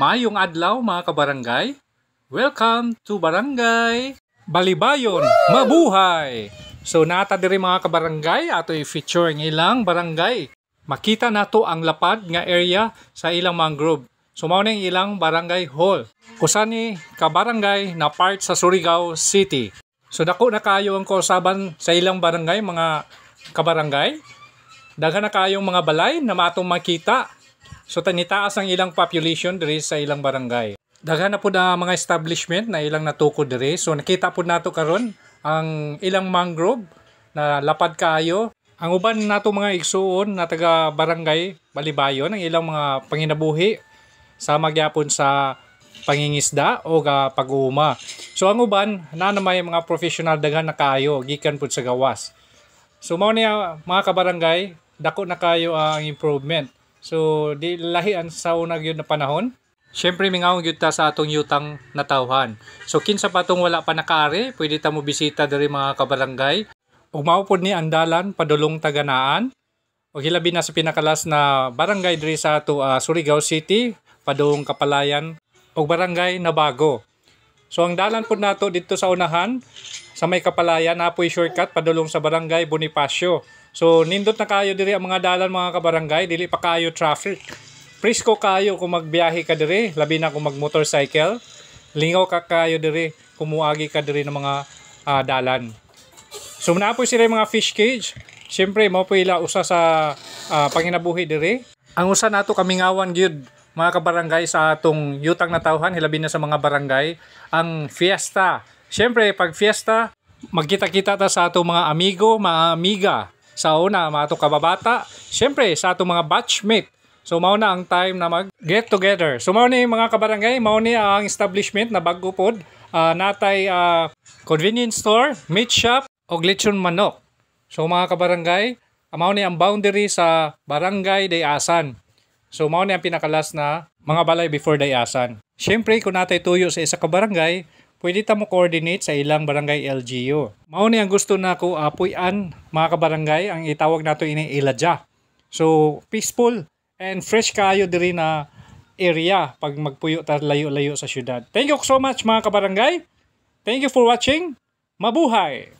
Maayong adlaw mga kabarangay. Welcome to Barangay Balibayon, Mabuhay! So nata diri mga kabarangay ato i-feature ng ilang barangay. Makita nato ang lapad nga area sa ilang mangrove. So mao ning ilang barangay hall. Kusa ni kabarangay na part sa Surigao City. So dako na kayo ang kausaban sa ilang barangay mga kabarangay. Daghan na kayong mga balay na matong makita. So tanitaas ang ilang population diri sa ilang barangay. Daghan na po na mga establishment na ilang natukod diri. So nakita po nato karon ang ilang mangrove na lapad kaayo. Ang uban nato mga igsuon na taga barangay Balibayon ang ilang mga panginabuhi sa magyapon sa pangingisda o pag-uuma. So ang uban na may mga professional daghan na kaayo gikan pud sa gawas. So mao niya mga kabarangay, dako na kayo ang improvement. So di lahian sa unang yun na panahon. Siyempre mingaw gyud ta sa atong yutang natawhan. So kinsa pa tong wala pa nakaari, pwede ta mo bisita diri mga kabarangay. Ug mao pod ni ang dalan padulong taganaan. O hilabi na sa pinakalas na barangay diri sa ato Surigao City, padung Kapalayan ug barangay Nabago. So ang dalan pod nato dito sa unahan sa may Kapalayan napoy shortcut padulong sa barangay Bonifacio. So nindot na kayo diri ang mga dalan mga kabarangay, dili pa kayo traffic. Presko kayo kung magbiyahe ka diri, labi na kung mag-motorcycle. Lingaw ka kayo diri, kumuagi ka diri ng mga dalan. So napoy sila mga fish cage. Siyempre mao po ila usa sa panginabuhi diri. Ang usa nato kamingawan gyud mga kabarangay sa atong yutang natawhan, hilabi na sa mga barangay, ang fiesta. Siyempre pag fiesta, magkita-kita ta sa atong mga amigo, mga amiga. Sa una, mga atong kababata, siyempre sa atong mga batchmate. So mao na ang time na mag get together. So mao ni mga kabarangay, mao ni ang establishment na bag-o pod, natay convenience store, meat shop o lechon manok. So mga kabarangay, mao ni ang boundary sa Barangay Dayasan. So mao ni ang pinakalas na mga balay before Dayasan. Siyempre kung natay tuyo sa isa ka barangay, pwede ta mo coordinate sa ilang barangay LGU. Mao ni ang gusto nako apuy-an mga kabarangay, ang itawag nato ini Iladya. So peaceful and fresh kayo diri na area pag magpuyo ta layo-layo sa syudad. Thank you so much mga kabarangay. Thank you for watching. Mabuhay!